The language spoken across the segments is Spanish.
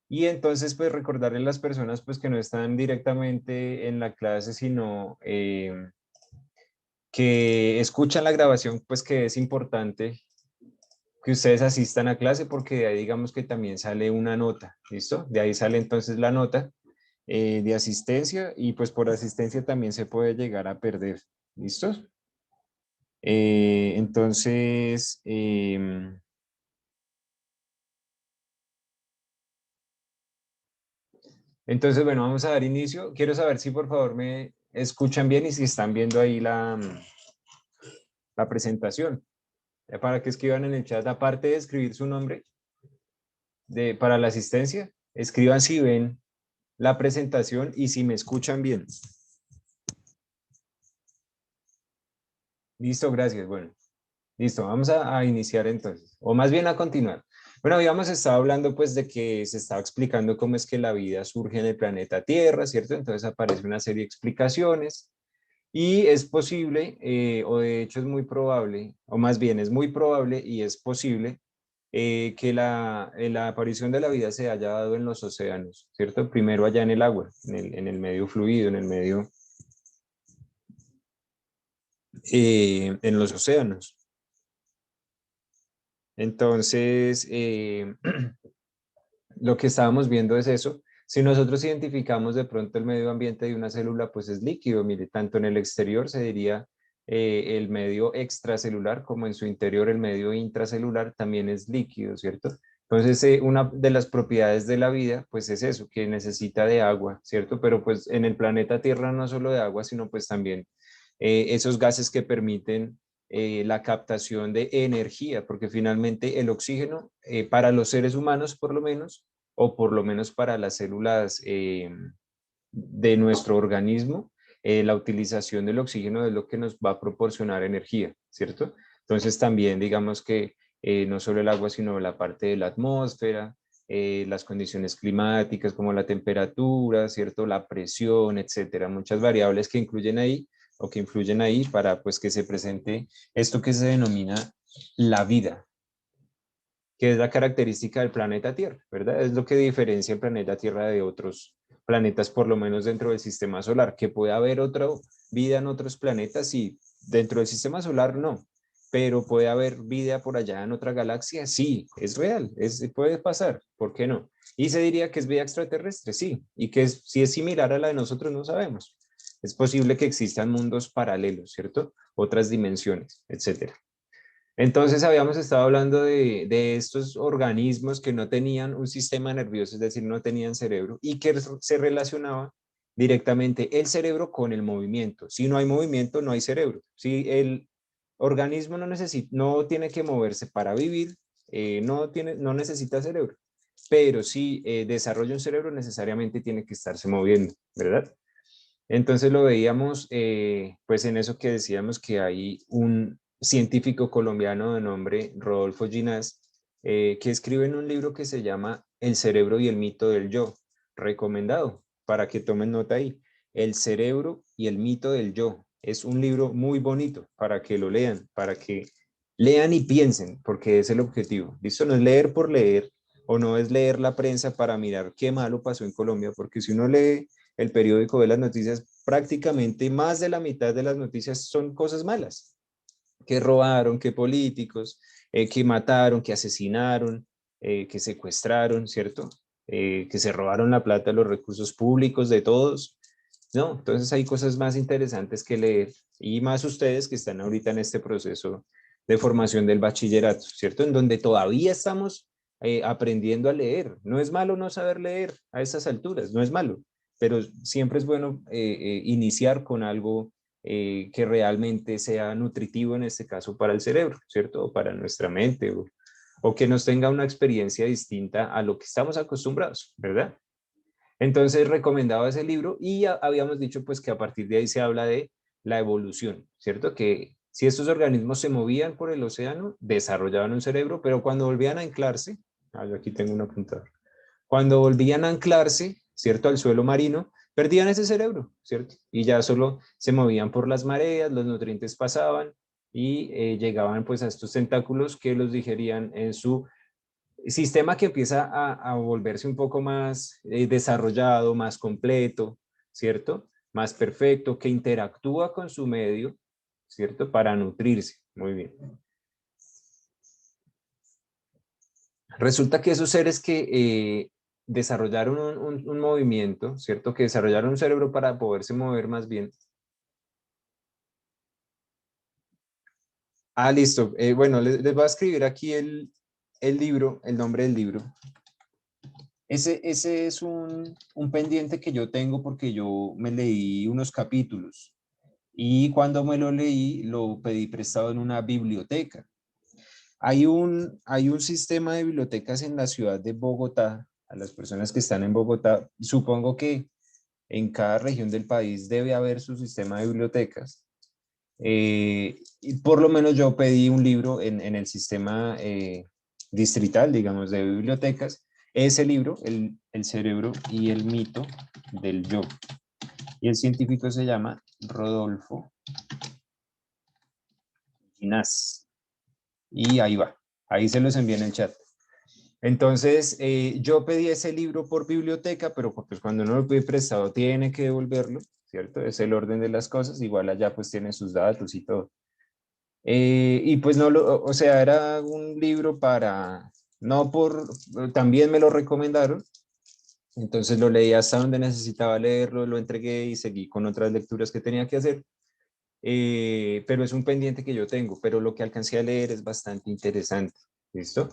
Y entonces, pues recordarle a las personas pues que no están directamente en la clase, sino que escuchan la grabación, pues que es importante que ustedes asistan a clase porque de ahí digamos que también sale una nota, ¿listo? De ahí sale entonces la nota de asistencia y pues por asistencia también se puede llegar a perder, ¿listo? Entonces, bueno, vamos a dar inicio. Quiero saber si por favor me escuchan bien y si están viendo ahí la presentación. Para que escriban en el chat, aparte de escribir su nombre para la asistencia, escriban si ven la presentación y si me escuchan bien. Listo, gracias. Bueno, listo, vamos a iniciar entonces, o más bien a continuar. Bueno, habíamos estado hablando pues de que se estaba explicando cómo es que la vida surge en el planeta Tierra, ¿cierto? Entonces aparece una serie de explicaciones y es posible, o de hecho es muy probable, o más bien es muy probable y es posible que la aparición de la vida se haya dado en los océanos, ¿cierto? Primero allá en el agua, en el medio fluido, en el medio, en los océanos. Entonces, lo que estábamos viendo es eso. Si nosotros identificamos de pronto el medio ambiente de una célula, pues es líquido. Mire, tanto en el exterior se diría el medio extracelular como en su interior el medio intracelular también es líquido, ¿cierto? Entonces, una de las propiedades de la vida, pues es eso, que necesita de agua, ¿cierto? Pero pues en el planeta Tierra no solo de agua, sino pues también esos gases que permiten la captación de energía, porque finalmente el oxígeno, para los seres humanos por lo menos, o por lo menos para las células de nuestro organismo, la utilización del oxígeno es lo que nos va a proporcionar energía, ¿cierto? Entonces también digamos que no solo el agua, sino la parte de la atmósfera, las condiciones climáticas como la temperatura, ¿cierto? La presión, etcétera, muchas variables que incluyen ahí o que influyen ahí para pues que se presente esto que se denomina la vida, que es la característica del planeta Tierra, ¿verdad? Es lo que diferencia el planeta Tierra de otros planetas, por lo menos dentro del sistema solar, que puede haber otra vida en otros planetas y dentro del sistema solar no, pero puede haber vida por allá en otra galaxia, sí, es real, puede pasar, ¿por qué no? Y se diría que es vida extraterrestre, sí, y que si es similar a la de nosotros no sabemos. Es posible que existan mundos paralelos, ¿cierto? Otras dimensiones, etcétera. Entonces habíamos estado hablando de estos organismos que no tenían un sistema nervioso, es decir, no tenían cerebro y que se relacionaba directamente el cerebro con el movimiento. Si no hay movimiento, no hay cerebro. Si el organismo no tiene que moverse para vivir, no necesita cerebro. Pero si desarrolla un cerebro, necesariamente tiene que estarse moviendo, ¿verdad? Entonces lo veíamos pues en eso que decíamos que hay un científico colombiano de nombre Rodolfo Ginás que escribe en un libro que se llama El cerebro y el mito del yo, recomendado para que tomen nota ahí. El cerebro y el mito del yo. Es un libro muy bonito para que lo lean, para que lean y piensen, porque es el objetivo. ¿Listo? No es leer por leer o no es leer la prensa para mirar qué malo pasó en Colombia, porque si uno lee el periódico de las noticias, prácticamente más de la mitad de las noticias son cosas malas, que robaron, que políticos, que mataron, que asesinaron, que secuestraron, ¿cierto? Que se robaron la plata, los recursos públicos de todos, ¿no? Entonces hay cosas más interesantes que leer y más ustedes que están ahorita en este proceso de formación del bachillerato, ¿cierto? En donde todavía estamos aprendiendo a leer. No es malo no saber leer a esas alturas, no es malo, pero siempre es bueno iniciar con algo que realmente sea nutritivo en este caso para el cerebro, ¿cierto? O para nuestra mente, o que nos tenga una experiencia distinta a lo que estamos acostumbrados, ¿verdad? Entonces recomendaba ese libro y ya habíamos dicho pues que a partir de ahí se habla de la evolución, ¿cierto? Que si estos organismos se movían por el océano, desarrollaban un cerebro, pero cuando volvían a anclarse, yo aquí tengo un apuntador, cuando volvían a anclarse, ¿cierto? Al suelo marino, perdían ese cerebro, ¿cierto? Y ya solo se movían por las mareas, los nutrientes pasaban y llegaban pues a estos tentáculos que los digerían en su Sistema que empieza a volverse un poco más desarrollado, más completo, ¿cierto? Más perfecto, que interactúa con su medio, ¿cierto? Para nutrirse. Muy bien. Resulta que esos seres que desarrollaron un movimiento, ¿cierto? Que desarrollaron un cerebro para poderse mover más bien. Ah, listo. Bueno, les voy a escribir aquí el libro, el nombre del libro. Ese es un pendiente que yo tengo porque yo me leí unos capítulos y cuando me lo leí lo pedí prestado en una biblioteca. Hay un sistema de bibliotecas en la ciudad de Bogotá. A las personas que están en Bogotá, supongo que en cada región del país debe haber su sistema de bibliotecas. Y por lo menos yo pedí un libro en el sistema distrital, digamos, de bibliotecas. Ese libro, el cerebro y el mito del yo. Y el científico se llama Rodolfo Ginás. Y ahí va. Ahí se los envié en el chat. Entonces, yo pedí ese libro por biblioteca, pero pues cuando uno lo pide prestado tiene que devolverlo, ¿cierto? Es el orden de las cosas. Igual allá pues tiene sus datos y todo. Y pues no o sea, era un libro para, no por, también me lo recomendaron, entonces lo leí hasta donde necesitaba leerlo, lo entregué y seguí con otras lecturas que tenía que hacer, pero es un pendiente que yo tengo, pero lo que alcancé a leer es bastante interesante, ¿listo?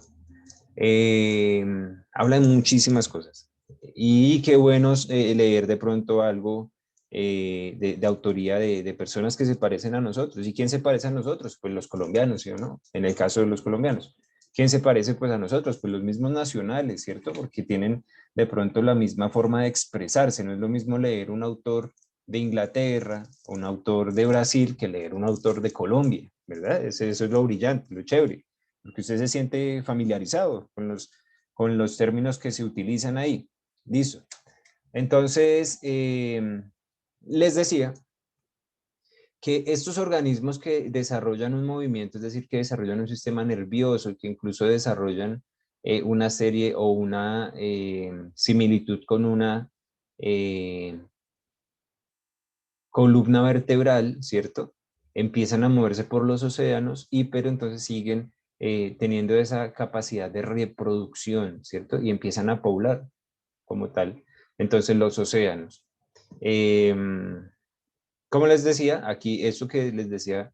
Eh, Habla de muchísimas cosas y qué bueno leer de pronto algo de autoría de personas que se parecen a nosotros. ¿Y quién se parece a nosotros? Pues los colombianos, ¿sí o no? En el caso de los colombianos. ¿Quién se parece pues a nosotros? Pues los mismos nacionales, ¿cierto? Porque tienen de pronto la misma forma de expresarse. No es lo mismo leer un autor de Inglaterra o un autor de Brasil que leer un autor de Colombia, ¿verdad? Eso es lo brillante, lo chévere, porque usted se siente familiarizado con los términos que se utilizan ahí. Listo. Entonces, les decía que estos organismos que desarrollan un movimiento, es decir, que desarrollan un sistema nervioso, que incluso desarrollan una serie o una similitud con una eh, columna vertebral, ¿cierto? Empiezan a moverse por los océanos y pero entonces siguen teniendo esa capacidad de reproducción, ¿cierto? Y empiezan a poblar como tal. Entonces los océanos. Eh, Como les decía, aquí eso que les decía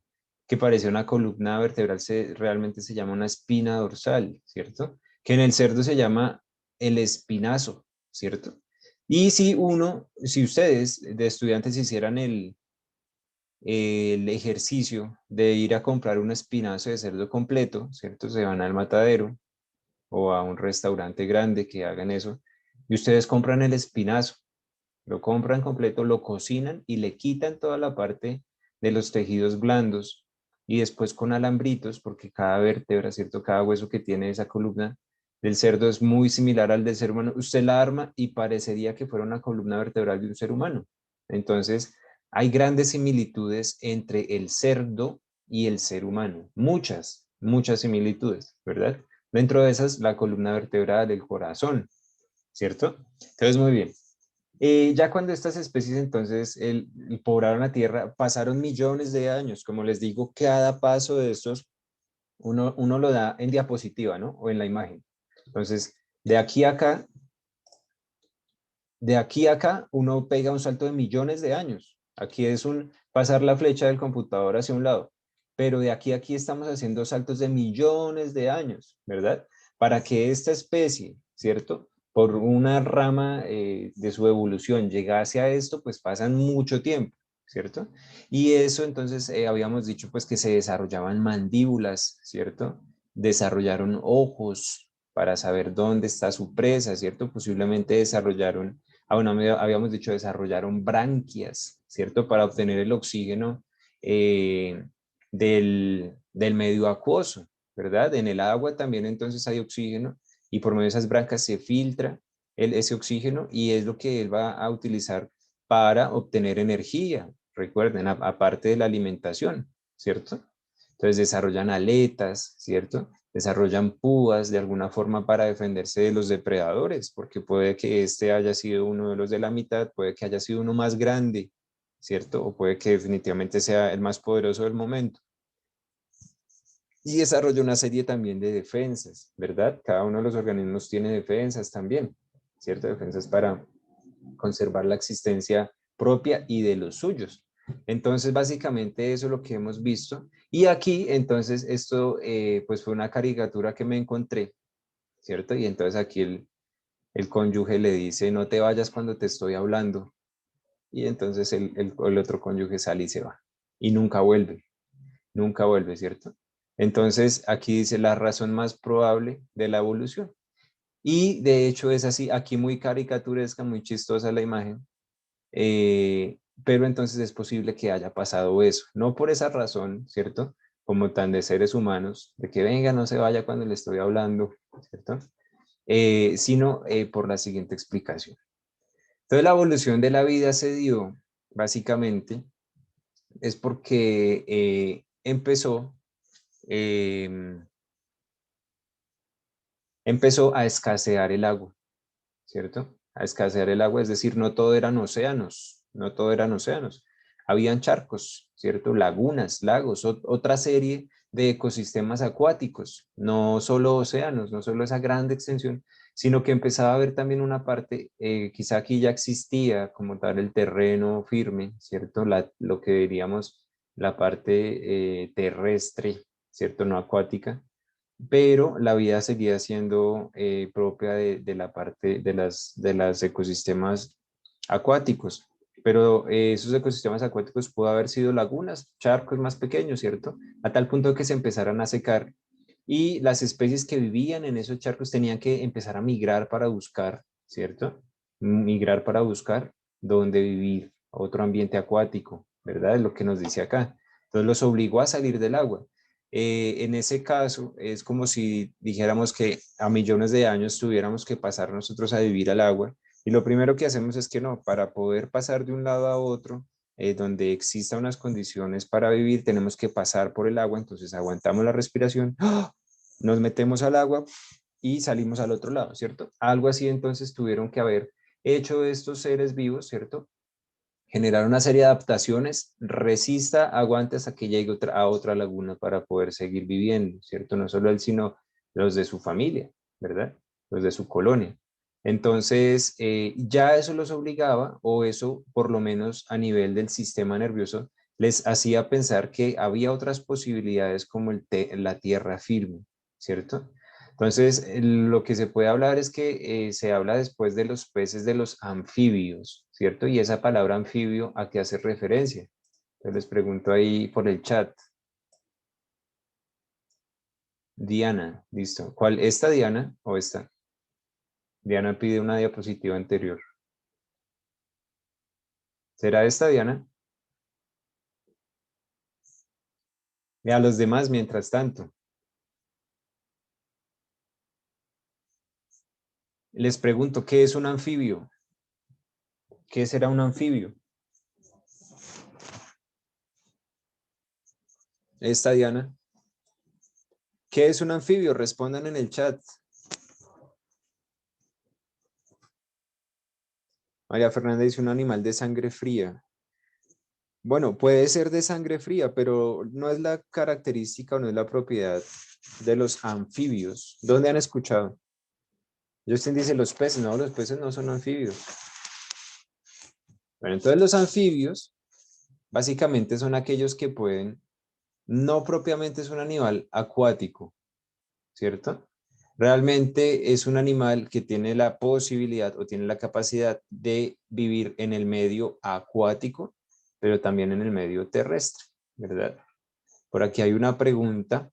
que parecía una columna vertebral realmente se llama una espina dorsal, ¿cierto? Que en el cerdo se llama el espinazo, ¿cierto? Y si ustedes de estudiantes hicieran el ejercicio de ir a comprar un espinazo de cerdo completo, ¿cierto? Se van al matadero o a un restaurante grande que hagan eso y ustedes compran el espinazo, lo compran completo, lo cocinan y le quitan toda la parte de los tejidos blandos y después con alambritos, porque cada vértebra, ¿cierto? Cada hueso que tiene esa columna del cerdo es muy similar al del ser humano. Usted la arma y parecería que fuera una columna vertebral de un ser humano. Entonces, hay grandes similitudes entre el cerdo y el ser humano. Muchas similitudes, ¿verdad? Dentro de esas, la columna vertebral, el corazón, ¿cierto? Entonces, muy bien. Ya cuando estas especies entonces poblaron la Tierra, pasaron millones de años. Como les digo, cada paso de estos uno lo da en diapositiva, ¿no? O en la imagen. Entonces, de aquí a acá, uno pega un salto de millones de años. Aquí es un pasar la flecha del computador hacia un lado. Pero de aquí a aquí estamos haciendo saltos de millones de años, ¿verdad? Para que esta especie, ¿cierto? Por una rama de su evolución llegase a esto, pues pasan mucho tiempo, ¿cierto? Y eso entonces habíamos dicho pues que se desarrollaban mandíbulas, ¿cierto? Desarrollaron ojos para saber dónde está su presa, ¿cierto? Posiblemente desarrollaron, bueno, habíamos dicho desarrollaron branquias, ¿cierto? Para obtener el oxígeno eh, del medio acuoso, ¿verdad? En el agua también entonces hay oxígeno y por medio de esas branquias se filtra ese oxígeno y es lo que él va a utilizar para obtener energía, recuerden, aparte de la alimentación, ¿cierto? Entonces desarrollan aletas, ¿cierto? desarrollan púas de alguna forma para defenderse de los depredadores, porque puede que este haya sido uno de los de la mitad, puede que haya sido uno más grande, ¿cierto? O puede que definitivamente sea el más poderoso del momento. Y desarrolla una serie también de defensas, ¿verdad? Cada uno de los organismos tiene defensas también, ¿cierto? Defensas para conservar la existencia propia y de los suyos. Entonces, básicamente eso es lo que hemos visto. Y aquí, entonces, esto pues fue una caricatura que me encontré, ¿cierto? Y entonces aquí el cónyuge le dice, no te vayas cuando te estoy hablando. Y entonces el otro cónyuge sale y se va. Y nunca vuelve, ¿cierto? Entonces, aquí dice la razón más probable de la evolución. Y de hecho es así, aquí muy caricaturesca, muy chistosa la imagen, pero entonces es posible que haya pasado eso, no por esa razón, ¿cierto? Como tan de seres humanos, de que venga, no se vaya cuando le estoy hablando, ¿cierto? Sino por la siguiente explicación. Entonces la evolución de la vida se dio, básicamente, es porque eh, empezó a escasear el agua, ¿cierto? A escasear el agua, es decir, no todo eran océanos, no todo eran océanos. Habían charcos, ¿cierto? Lagunas, lagos, otra serie de ecosistemas acuáticos, no solo océanos, no solo esa grande extensión, sino que empezaba a haber también una parte, quizá aquí ya existía como tal el terreno firme, ¿cierto? Lo que diríamos la parte terrestre, ¿cierto? No acuática, pero la vida seguía siendo propia de la parte de las ecosistemas acuáticos. Pero esos ecosistemas acuáticos pudo haber sido lagunas, charcos más pequeños, ¿cierto? A tal punto que se empezaran a secar y las especies que vivían en esos charcos tenían que empezar a migrar para buscar, ¿cierto? Migrar para buscar dónde vivir, otro ambiente acuático, ¿verdad? Es lo que nos dice acá. Entonces los obligó a salir del agua. En ese caso, es como si dijéramos que a millones de años tuviéramos que pasar nosotros a vivir al agua. Y lo primero que hacemos es que no, para poder pasar de un lado a otro, donde existan unas condiciones para vivir, tenemos que pasar por el agua, entonces aguantamos la respiración, ¡ah! Nos metemos al agua y salimos al otro lado, ¿cierto? Algo así entonces tuvieron que haber hecho estos seres vivos, ¿cierto? Generar una serie de adaptaciones, resista, aguante hasta que llegue a otra laguna para poder seguir viviendo, ¿cierto? No solo él, sino los de su familia, ¿verdad? Los de su colonia. Entonces, ya eso los obligaba, o eso por lo menos a nivel del sistema nervioso, les hacía pensar que había otras posibilidades como la tierra firme, ¿cierto? Entonces, lo que se puede hablar es que se habla después de los peces de los anfibios, ¿cierto? Y esa palabra anfibio, ¿a qué hace referencia? Entonces les pregunto ahí por el chat. Diana, listo. ¿Cuál? ¿Esta Diana o esta? Diana pide una diapositiva anterior. ¿Será esta Diana? Y a los demás, mientras tanto, les pregunto, ¿qué es un anfibio? ¿Qué será un anfibio? Esta Diana. ¿Qué es un anfibio? Respondan en el chat. María Fernanda dice un animal de sangre fría. Bueno, puede ser de sangre fría, pero no es la característica o no es la propiedad de los anfibios. ¿Dónde han escuchado? Justin dice los peces. No, los peces no son anfibios. Bueno, entonces los anfibios básicamente son aquellos que pueden, no propiamente es un animal acuático, ¿cierto? Realmente es un animal que tiene la posibilidad o tiene la capacidad de vivir en el medio acuático, pero también en el medio terrestre, ¿verdad? Por aquí hay una pregunta,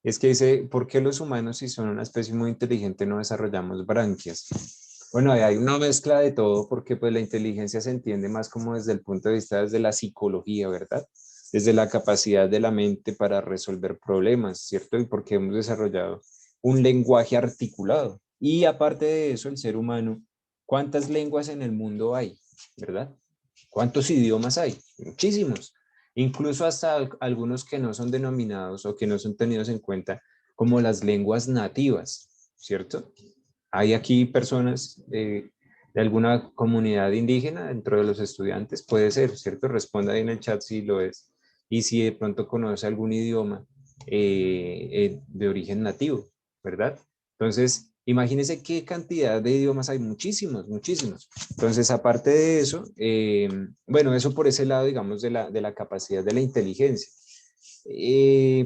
es que dice, ¿por qué los humanos, si son una especie muy inteligente, no desarrollamos branquias? Bueno, hay una mezcla de todo, porque pues la inteligencia se entiende más como desde el punto de vista desde la psicología, ¿verdad? Desde la capacidad de la mente para resolver problemas, ¿cierto? Y porque hemos desarrollado un lenguaje articulado. Y aparte de eso, el ser humano, ¿cuántas lenguas en el mundo hay? ¿Verdad? ¿Cuántos idiomas hay? Muchísimos. Incluso hasta algunos que no son denominados o que no son tenidos en cuenta como las lenguas nativas, ¿cierto? Hay aquí personas de alguna comunidad indígena dentro de los estudiantes, puede ser, ¿cierto? Responda ahí en el chat si lo es. Y si de pronto conoce algún idioma de origen nativo, ¿verdad? Entonces, imagínense qué cantidad de idiomas hay, muchísimos, muchísimos. Entonces, aparte de eso, bueno, eso por ese lado, digamos, de la capacidad de la inteligencia.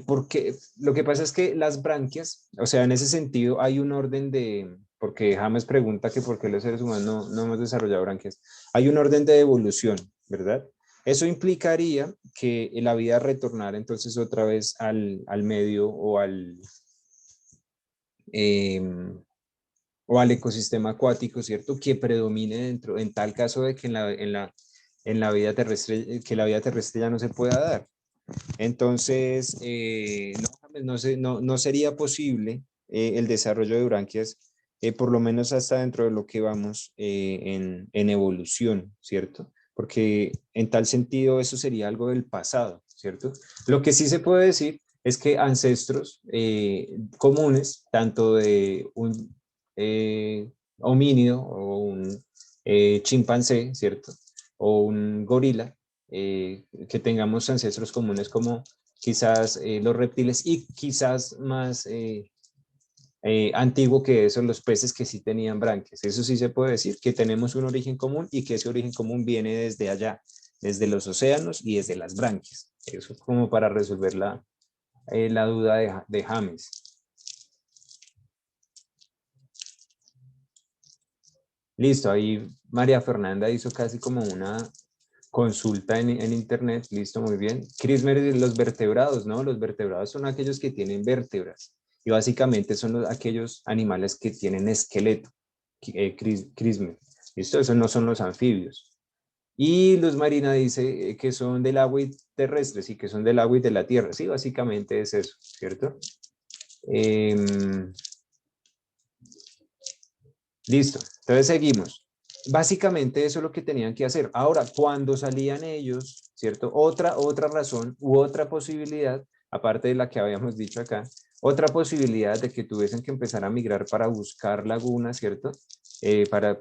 Porque lo que pasa es que las branquias, o sea, en ese sentido hay un orden de, porque James pregunta que por qué los seres humanos no hemos desarrollado branquias, hay un orden de evolución, ¿verdad? Eso implicaría que la vida retornara entonces otra vez al medio eh, o al ecosistema acuático, ¿cierto? Que predomine dentro, en tal caso de que en la vida terrestre, que la vida terrestre ya no se pueda dar. Entonces, no sería posible el desarrollo de branquias, por lo menos hasta dentro de lo que vamos en evolución, ¿cierto? Porque en tal sentido eso sería algo del pasado, ¿cierto? Lo que sí se puede decir es que ancestros comunes, tanto de un homínido o un chimpancé, ¿cierto? O un gorila, que tengamos ancestros comunes como quizás los reptiles y quizás más antiguo que eso, los peces que sí tenían branquias. Eso sí se puede decir, que tenemos un origen común y que ese origen común viene desde allá, desde los océanos y desde las branquias. Eso como para resolver la duda de James. Listo, ahí María Fernanda hizo casi como una consulta en internet, listo, muy bien. Crismer, los vertebrados, ¿no? Los vertebrados son aquellos que tienen vértebras y básicamente son aquellos animales que tienen esqueleto, Crismer. Listo, esos no son los anfibios. Y Luz Marina dice que son del agua y terrestres y que son del agua y de la tierra. Sí, básicamente es eso, ¿cierto? Em, Listo, entonces seguimos. Básicamente eso es lo que tenían que hacer. Ahora, cuando salían ellos, ¿cierto? Otra razón u otra posibilidad, aparte de la que habíamos dicho acá, otra posibilidad de que tuviesen que empezar a migrar para buscar lagunas, ¿cierto? Para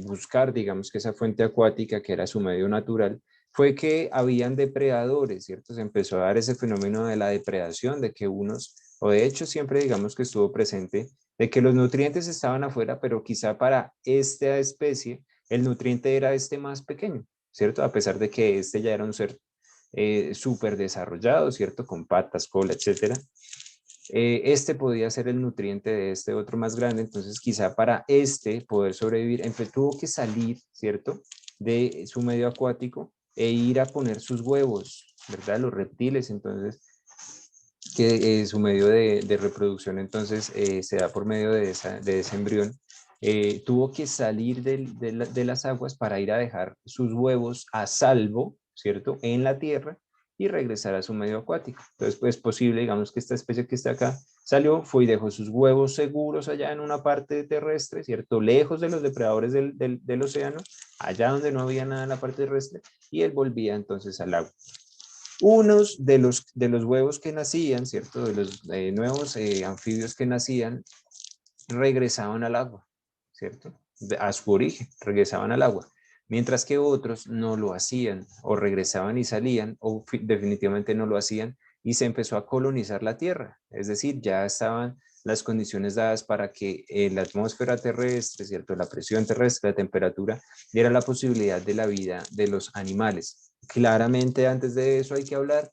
buscar, digamos, que esa fuente acuática que era su medio natural, fue que habían depredadores, ¿cierto? Se empezó a dar ese fenómeno de la depredación, de que unos, o de hecho siempre digamos que estuvo presente, de que los nutrientes estaban afuera, pero quizá para esta especie el nutriente era este más pequeño, ¿cierto? A pesar de que este ya era un ser súper desarrollado, ¿cierto? Con patas, cola, etcétera. Este podía ser el nutriente de este otro más grande, entonces quizá para este poder sobrevivir, tuvo que salir, ¿cierto? De su medio acuático e ir a poner sus huevos, ¿verdad? Los reptiles, entonces que su medio de reproducción entonces se da por medio de ese embrión, tuvo que salir de las aguas para ir a dejar sus huevos a salvo, ¿cierto? En la tierra y regresar a su medio acuático. Entonces, pues es posible, digamos, que esta especie que está acá salió, fue y dejó sus huevos seguros allá en una parte terrestre, ¿cierto? Lejos de los depredadores del océano, allá donde no había nada en la parte terrestre, y él volvía entonces al agua. Unos de los huevos que nacían, ¿cierto? De los nuevos anfibios que nacían, regresaban al agua, ¿cierto? A su origen, regresaban al agua. Mientras que otros no lo hacían, o regresaban y salían, o definitivamente no lo hacían, y se empezó a colonizar la Tierra. Es decir, ya estaban las condiciones dadas para que la atmósfera terrestre, ¿cierto? La presión terrestre, la temperatura, diera la posibilidad de la vida de los animales. Claramente, antes de eso hay que hablar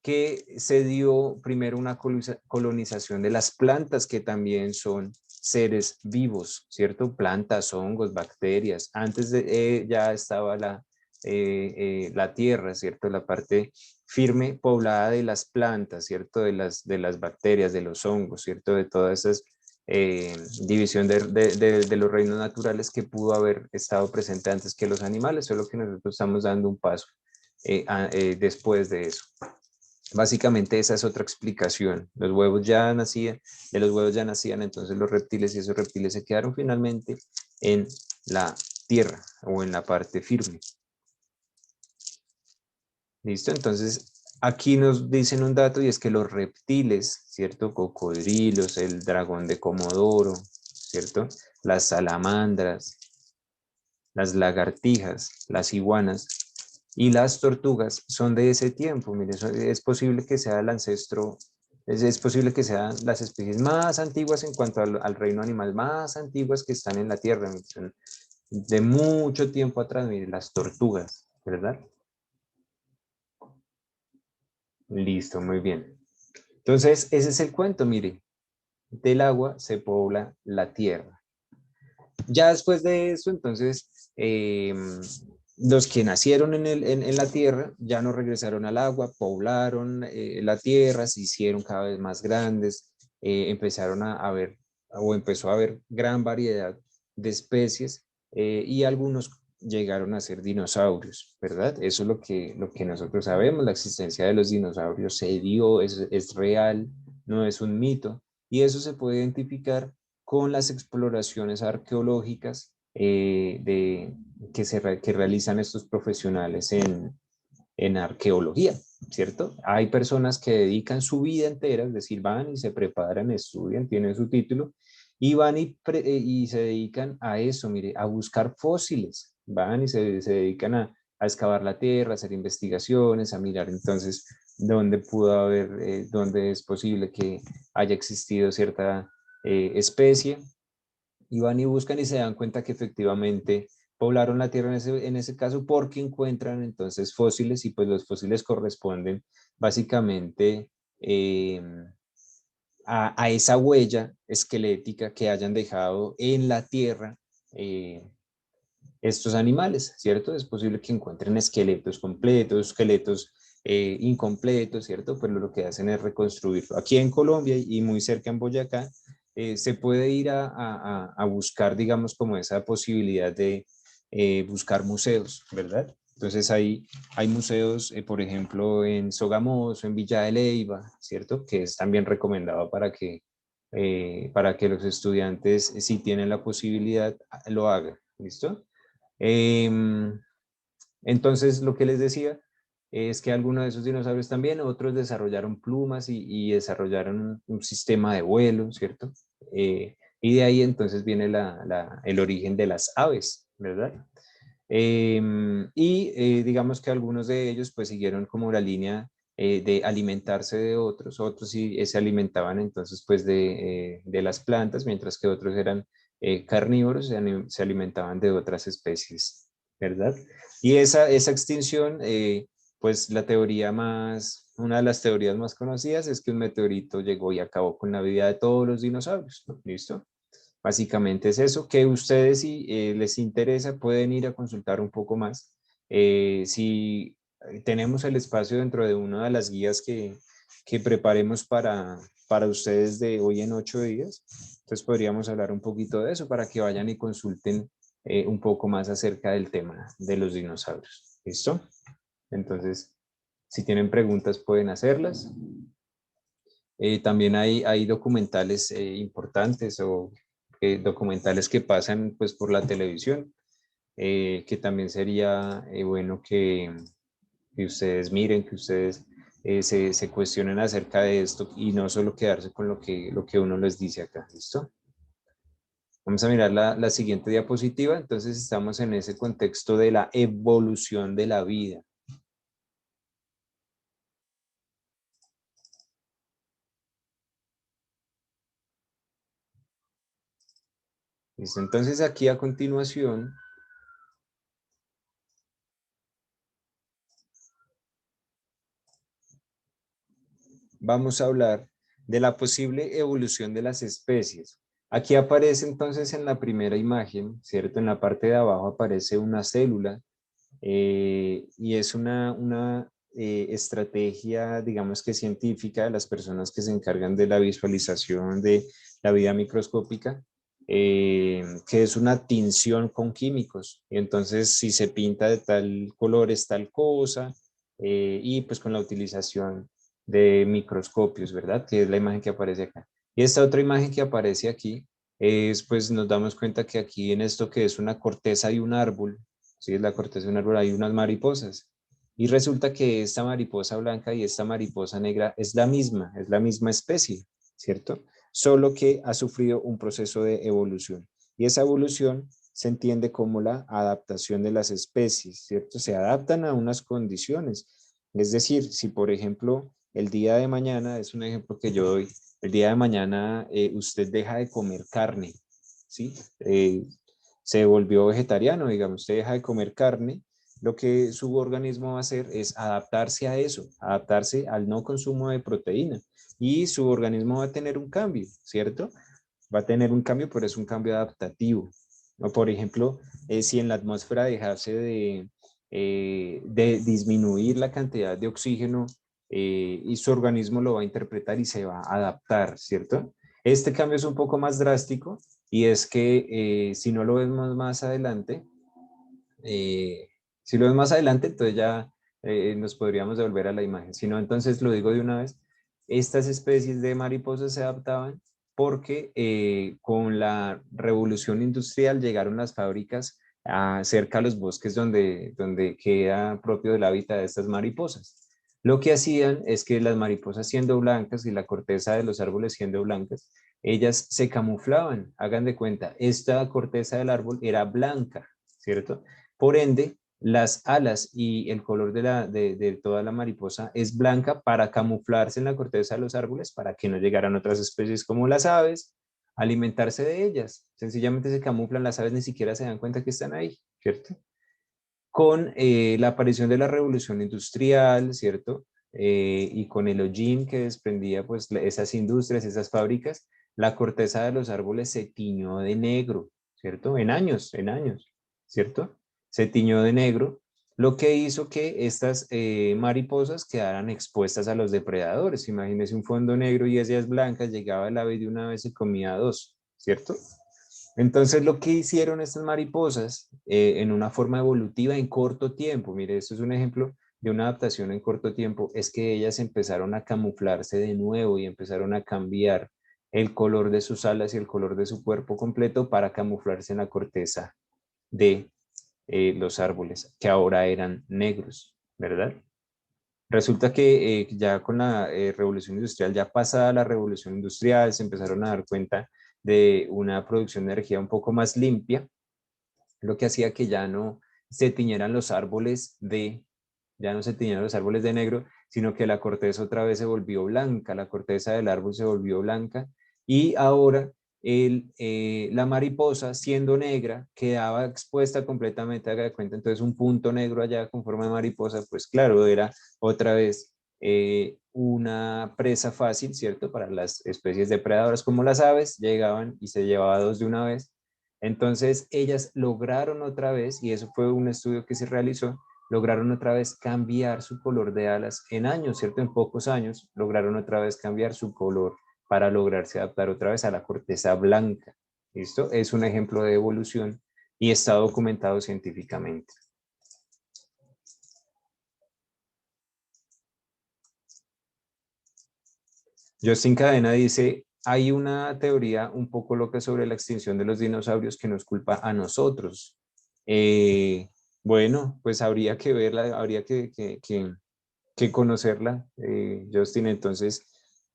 que se dio primero una colonización de las plantas, que también son seres vivos, ¿cierto? Plantas, hongos, bacterias. Antes de ya estaba la tierra, ¿cierto? La parte firme, poblada de las plantas, ¿cierto? De las bacterias, de los hongos, ¿cierto? De todas esas división de los reinos naturales que pudo haber estado presente antes que los animales, solo que nosotros estamos dando un paso después de eso. Básicamente esa es otra explicación. Los huevos ya nacían, de los huevos ya nacían entonces los reptiles y esos reptiles se quedaron finalmente en la tierra o en la parte firme. ¿Listo? Entonces Aquí nos dicen un dato y es que los reptiles, ¿cierto? Cocodrilos, el dragón de Comodoro, ¿cierto? Las salamandras, las lagartijas, las iguanas y las tortugas son de ese tiempo. Mire, es posible que sea el ancestro, es posible que sean las especies más antiguas en cuanto al reino animal, más antiguas que están en la Tierra. Son de mucho tiempo atrás, mire, las tortugas, ¿verdad? Listo, muy bien. Entonces, ese es el cuento, mire. Del agua se pobla la tierra. Ya después de eso, entonces, los que nacieron en la tierra ya no regresaron al agua, poblaron la tierra, se hicieron cada vez más grandes, empezaron a haber, o empezó a haber gran variedad de especies y algunos llegaron a ser dinosaurios, ¿verdad? Eso es lo que nosotros sabemos, la existencia de los dinosaurios se dio, es real, no es un mito, y eso se puede identificar con las exploraciones arqueológicas que realizan estos profesionales en arqueología, ¿cierto? Hay personas que dedican su vida entera, es decir, van y se preparan, estudian, tienen su título, y van y se dedican a eso, mire, a buscar fósiles, van y se dedican a excavar la tierra, a hacer investigaciones, a mirar entonces dónde pudo haber, dónde es posible que haya existido cierta especie, y van y buscan y se dan cuenta que efectivamente poblaron la Tierra en ese caso porque encuentran entonces fósiles y pues los fósiles corresponden básicamente eh, a esa huella esquelética que hayan dejado en la Tierra estos animales, ¿cierto? Es posible que encuentren esqueletos completos, esqueletos incompletos, ¿cierto? Pero lo que hacen es reconstruirlo. Aquí en Colombia y muy cerca en Boyacá, se puede ir a buscar, digamos, como esa posibilidad de buscar museos, ¿verdad? Entonces hay museos, por ejemplo, en Sogamoso, en Villa de Leyva, ¿cierto? Que es también recomendado para que los estudiantes, si tienen la posibilidad, lo hagan, ¿listo? Em, entonces, lo que les decía es que algunos de esos dinosaurios también, otros desarrollaron plumas y desarrollaron un sistema de vuelo, ¿cierto? Y de ahí entonces viene el origen de las aves, ¿verdad? Digamos que algunos de ellos pues siguieron como la línea de alimentarse de otros, otros sí se alimentaban entonces pues de las plantas, mientras que otros eran carnívoros, se alimentaban de otras especies, ¿verdad? Y esa extinción, pues la teoría más, una de las teorías más conocidas es que un meteorito llegó y acabó con la vida de todos los dinosaurios, ¿no? ¿Listo? Básicamente es eso, que ustedes si les interesa pueden ir a consultar un poco más. Si tenemos el espacio dentro de una de las guías que preparemos para ustedes de hoy en 8 días, entonces podríamos hablar un poquito de eso para que vayan y consulten un poco más acerca del tema de los dinosaurios. ¿Listo? Entonces, si tienen preguntas pueden hacerlas. También hay documentales importantes o documentales que pasan pues por la televisión, que también sería bueno que ustedes miren, que ustedes se cuestionen acerca de esto y no solo quedarse con lo que uno les dice acá, ¿listo? Vamos a mirar la siguiente diapositiva. Entonces estamos en ese contexto de la evolución de la vida. ¿Listo? Entonces aquí a continuación vamos a hablar de la posible evolución de las especies. Aquí aparece entonces en la primera imagen, ¿cierto? En la parte de abajo aparece una célula y es una estrategia, digamos que científica de las personas que se encargan de la visualización de la vida microscópica, que es una tinción con químicos. Y entonces, si se pinta de tal color es tal cosa, y pues con la utilización de microscopios, ¿verdad? Que es la imagen que aparece acá. Y esta otra imagen que aparece aquí es, pues nos damos cuenta que aquí en esto que es una corteza de un árbol, ¿sí? Es la corteza de un árbol, hay unas mariposas. Y resulta que esta mariposa blanca y esta mariposa negra es la misma especie, ¿cierto? Solo que ha sufrido un proceso de evolución. Y esa evolución se entiende como la adaptación de las especies, ¿cierto? Se adaptan a unas condiciones. Es decir, si por ejemplo el día de mañana, es un ejemplo que yo doy, el día de mañana usted deja de comer carne, ¿sí? Se volvió vegetariano, digamos, usted deja de comer carne, lo que su organismo va a hacer es adaptarse a eso, adaptarse al no consumo de proteína y su organismo va a tener un cambio, ¿cierto? Va a tener un cambio, pero es un cambio adaptativo. O por ejemplo, si en la atmósfera dejase de disminuir la cantidad de oxígeno y su organismo lo va a interpretar y se va a adaptar, ¿cierto? Este cambio es un poco más drástico y es que si no lo vemos más adelante, eh, si lo ves más adelante, entonces ya nos podríamos devolver a la imagen. Si no, entonces lo digo de una vez, estas especies de mariposas se adaptaban porque con la revolución industrial llegaron las fábricas cerca a los bosques donde queda propio del hábitat de estas mariposas. Lo que hacían es que las mariposas siendo blancas y la corteza de los árboles siendo blancas, ellas se camuflaban. Hagan de cuenta, esta corteza del árbol era blanca, ¿cierto? Por ende, las alas y el color de toda la mariposa es blanca para camuflarse en la corteza de los árboles para que no llegaran otras especies como las aves a alimentarse de ellas. Sencillamente se camuflan, las aves ni siquiera se dan cuenta que están ahí, ¿cierto? Con la aparición de la revolución industrial, ¿cierto? Y con el hollín que desprendía pues esas industrias, esas fábricas, la corteza de los árboles se tiñó de negro, ¿cierto? En años, ¿cierto? Se tiñó de negro, lo que hizo que estas mariposas quedaran expuestas a los depredadores. Imagínese un fondo negro y ellas blancas, llegaba el ave y de una vez se comía dos, ¿cierto? Entonces, lo que hicieron estas mariposas en una forma evolutiva en corto tiempo, mire, esto es un ejemplo de una adaptación en corto tiempo, es que ellas empezaron a camuflarse de nuevo y empezaron a cambiar el color de sus alas y el color de su cuerpo completo para camuflarse en la corteza de los árboles, que ahora eran negros, ¿verdad? Resulta que ya con la revolución industrial, ya pasada la revolución industrial, se empezaron a dar cuenta de una producción de energía un poco más limpia, lo que hacía que ya no se tiñeran los árboles ya no se tiñeran los árboles de negro, sino que la corteza otra vez se volvió blanca, la corteza del árbol se volvió blanca y ahora la mariposa, siendo negra, quedaba expuesta completamente, haga de cuenta, entonces un punto negro allá con forma de mariposa, pues claro, era otra vez una presa fácil, ¿cierto? Para las especies depredadoras como las aves, llegaban y se llevaba dos de una vez. Entonces ellas lograron otra vez, y eso fue un estudio que se realizó, lograron otra vez cambiar su color de alas en años, ¿cierto? En pocos años lograron otra vez cambiar su color para lograrse adaptar otra vez a la corteza blanca. ¿Listo? Es un ejemplo de evolución y está documentado científicamente. Justin Cadena dice, hay una teoría un poco loca sobre la extinción de los dinosaurios que nos culpa a nosotros. Bueno, pues habría que verla, habría que conocerla, Justin. Entonces,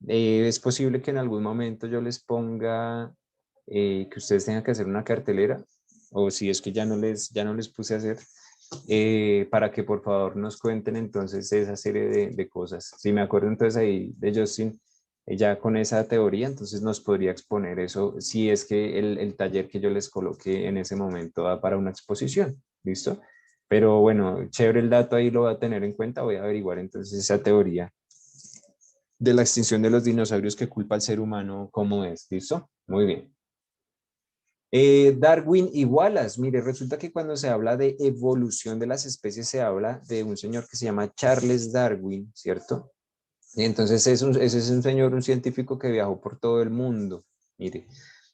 es posible que en algún momento yo les ponga que ustedes tengan que hacer una cartelera, o si es que ya no les puse a hacer, para que por favor nos cuenten entonces esa serie de cosas. Si me acuerdo entonces ahí de Justin, ya con esa teoría, entonces nos podría exponer eso, si es que el taller que yo les coloqué en ese momento da para una exposición, ¿listo? Pero bueno, chévere el dato, ahí lo voy a tener en cuenta, voy a averiguar entonces esa teoría de la extinción de los dinosaurios que culpa al ser humano, ¿cómo es? ¿Listo? Muy bien. Darwin y Wallace, mire, resulta que cuando se habla de evolución de las especies se habla de un señor que se llama Charles Darwin, ¿cierto? Y entonces ese es un señor, un científico que viajó por todo el mundo, mire,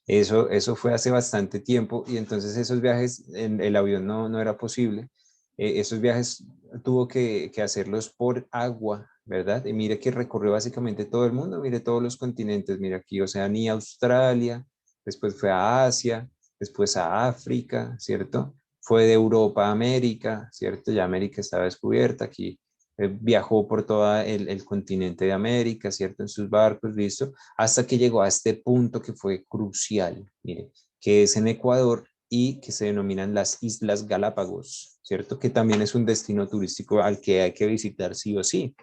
eso fue hace bastante tiempo y entonces esos viajes en el avión no era posible. Esos viajes tuvo que hacerlos por agua, ¿verdad? Y mire que recorrió básicamente todo el mundo, mire todos los continentes, mire aquí Oceanía, Australia, después fue a Asia, después a África, ¿cierto? fue de Europa a América, ¿cierto? Ya América estaba descubierta, aquí viajó por todo el continente de América, ¿cierto? En sus barcos, listo, hasta que llegó a este punto que fue crucial, mire, que es en Ecuador y que se denominan las Islas Galápagos, ¿cierto? Que también es un destino turístico al que hay que visitar sí o sí,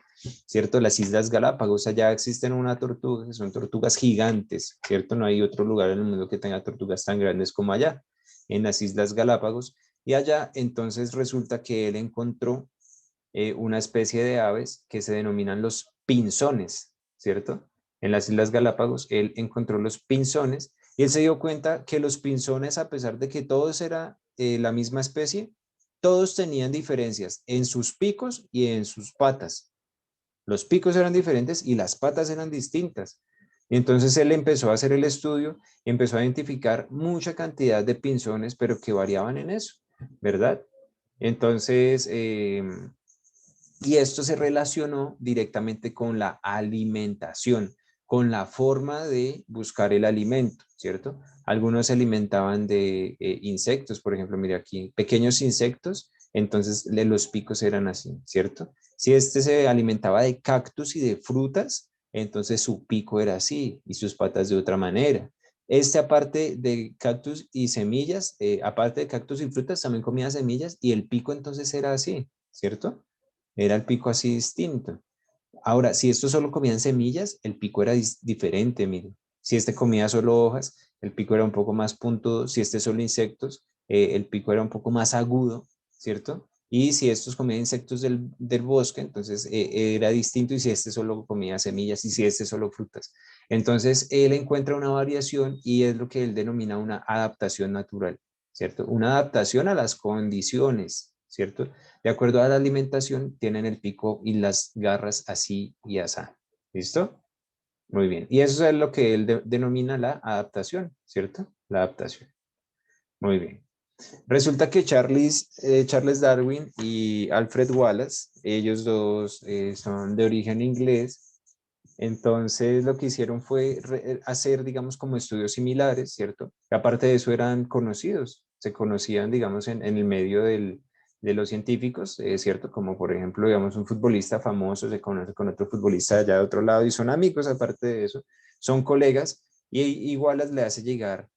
¿cierto? Las Islas Galápagos, allá existen una tortuga, que son tortugas gigantes, ¿cierto? No hay otro lugar en el mundo que tenga tortugas tan grandes como allá, en las Islas Galápagos. Y allá entonces resulta que él encontró una especie de aves que se denominan los pinzones, ¿cierto? En las Islas Galápagos él encontró los pinzones y él se dio cuenta que los pinzones, a pesar de que todos eran la misma especie, todos tenían diferencias en sus picos y en sus patas. Los picos eran diferentes y las patas eran distintas. Y entonces él empezó a hacer el estudio y empezó a identificar mucha cantidad de pinzones, pero que variaban en eso, ¿verdad? Entonces, y esto se relacionó directamente con la alimentación, con la forma de buscar el alimento, ¿cierto? Algunos se alimentaban de insectos, por ejemplo, mire aquí, pequeños insectos, entonces los picos eran así, ¿cierto? Si este se alimentaba de cactus y de frutas, entonces su pico era así y sus patas de otra manera. Este, aparte de cactus y semillas, aparte de cactus y frutas, también comía semillas y el pico entonces era así, ¿cierto? Era el pico así distinto. Ahora, si estos solo comían semillas, el pico era diferente, miren. Si este comía solo hojas, el pico era un poco más puntudo. Si este solo insectos, el pico era un poco más agudo, ¿cierto? Y si estos comían insectos del bosque, entonces era distinto. Y si este solo comía semillas y si este solo frutas. Entonces, él encuentra una variación y es lo que él denomina una adaptación natural, ¿cierto? Una adaptación a las condiciones, ¿cierto? De acuerdo a la alimentación, tienen el pico y las garras así y así. ¿Listo? Muy bien. Y eso es lo que él denomina la adaptación, ¿cierto? La adaptación. Muy bien. Resulta que Charles Darwin y Alfred Wallace, ellos dos son de origen inglés. Entonces lo que hicieron fue hacer, digamos, como estudios similares, ¿cierto? Aparte de eso eran conocidos, se conocían, digamos, en el medio de los científicos, ¿cierto? Como por ejemplo, digamos, un futbolista famoso se conoce con otro futbolista allá de otro lado y son amigos, aparte de eso, son colegas y igual le hace llegar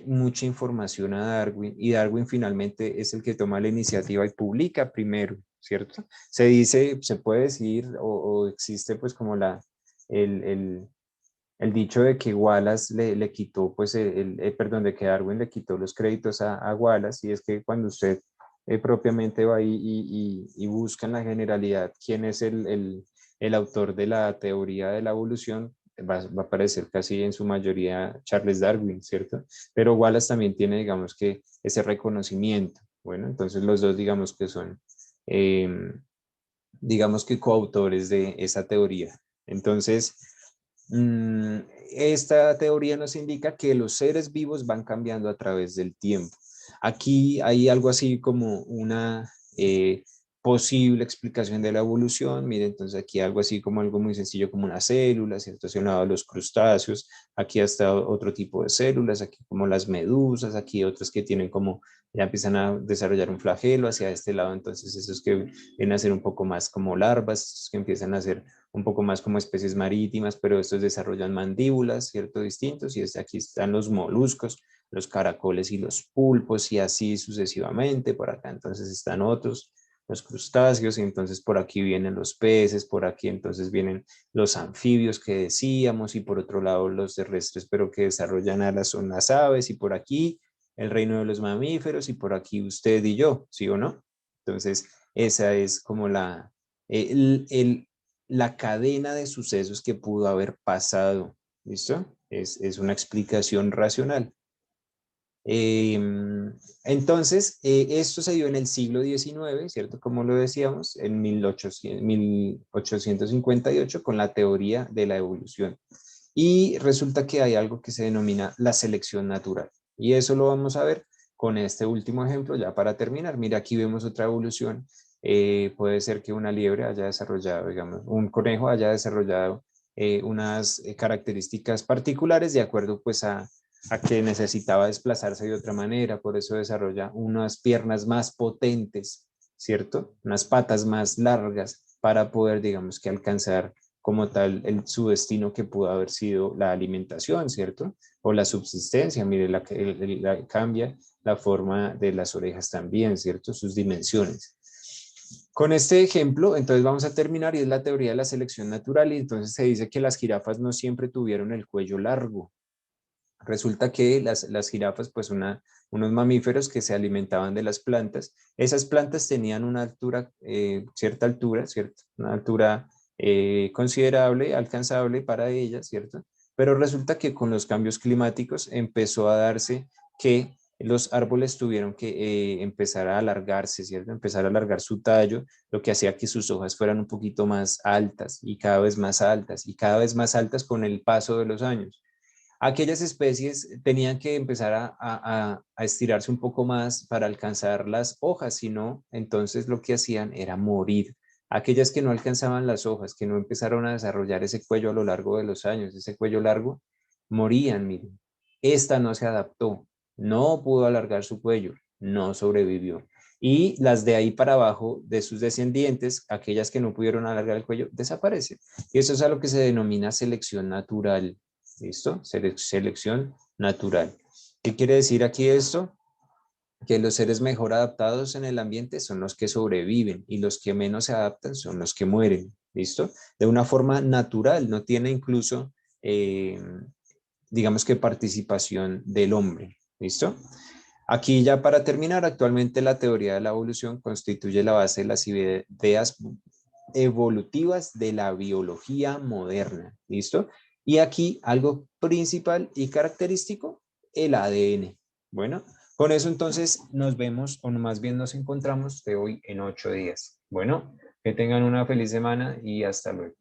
mucha información a Darwin y Darwin finalmente es el que toma la iniciativa y publica primero, ¿cierto? Se dice, se puede decir o existe pues como el, el, el dicho de que Wallace le quitó, pues, perdón, de que Darwin le quitó los créditos a Wallace, y es que cuando usted propiamente va y busca en la generalidad quién es el autor de la teoría de la evolución, va a aparecer casi en su mayoría Charles Darwin, ¿cierto? Pero Wallace también tiene, digamos que, ese reconocimiento. Bueno, entonces los dos, digamos que son, eh, digamos que coautores de esa teoría. Entonces, Mm, esta teoría nos indica que los seres vivos van cambiando a través del tiempo. Aquí hay algo así como una posible explicación de la evolución. Miren, entonces aquí algo así como algo muy sencillo como una célula, ¿cierto? Hacia un lado los crustáceos, aquí hasta otro tipo de células, aquí como las medusas, aquí otras que tienen como, ya empiezan a desarrollar un flagelo hacia este lado, entonces esos que vienen a ser un poco más como larvas, esos que empiezan a ser un poco más como especies marítimas, pero estos desarrollan mandíbulas, ¿cierto? Distintos, y aquí están los moluscos, los caracoles y los pulpos, y así sucesivamente. Por acá entonces están otros, los crustáceos, y entonces por aquí vienen los peces, por aquí entonces vienen los anfibios que decíamos, y por otro lado los terrestres, pero que desarrollan alas son las aves, y por aquí el reino de los mamíferos, y por aquí usted y yo, ¿sí o no? Entonces, esa es como la cadena de sucesos que pudo haber pasado. ¿Listo? Es una explicación racional. Eh, entonces, esto se dio en el siglo XIX, ¿cierto? Como lo decíamos, en 1858 con la teoría de la evolución. Y resulta que hay algo que se denomina la selección natural. Y eso lo vamos a ver con este último ejemplo, ya para terminar. Mira, aquí vemos otra evolución. Puede ser que una liebre haya desarrollado, digamos, un conejo haya desarrollado unas características particulares de acuerdo pues a que necesitaba desplazarse de otra manera, por eso desarrolla unas piernas más potentes, ¿cierto? Unas patas más largas para poder, digamos que alcanzar como tal su destino que pudo haber sido la alimentación, ¿cierto? O la subsistencia, mire, cambia la forma de las orejas también, ¿cierto? Sus dimensiones. Con este ejemplo, entonces vamos a terminar y es la teoría de la selección natural y entonces se dice que las jirafas no siempre tuvieron el cuello largo. Resulta que las jirafas, pues unos mamíferos que se alimentaban de las plantas, esas plantas tenían una altura, cierta altura, ¿cierto? Una altura considerable, alcanzable para ellas, ¿cierto? Pero resulta que con los cambios climáticos empezó a darse que los árboles tuvieron que empezar a alargarse, ¿cierto? Empezar a alargar su tallo, lo que hacía que sus hojas fueran un poquito más altas y cada vez más altas y cada vez más altas con el paso de los años. Aquellas especies tenían que empezar a estirarse un poco más para alcanzar las hojas, si no, entonces lo que hacían era morir. Aquellas que no alcanzaban las hojas, que no empezaron a desarrollar ese cuello a lo largo de los años, ese cuello largo, morían, miren. Esta no se adaptó, no pudo alargar su cuello, no sobrevivió. Y las de ahí para abajo, de sus descendientes, aquellas que no pudieron alargar el cuello, desaparecen. Y eso es a lo que se denomina selección natural. ¿Listo? Selección natural. ¿Qué quiere decir aquí esto? Que los seres mejor adaptados en el ambiente son los que sobreviven y los que menos se adaptan son los que mueren. ¿Listo? De una forma natural, no tiene incluso, digamos que participación del hombre. ¿Listo? Aquí ya para terminar, actualmente la teoría de la evolución constituye la base de las ideas evolutivas de la biología moderna. ¿Listo? Y aquí algo principal y característico, el ADN. Bueno, con eso entonces nos vemos, o más bien nos encontramos de hoy en 8 días. Bueno, que tengan una feliz semana y hasta luego.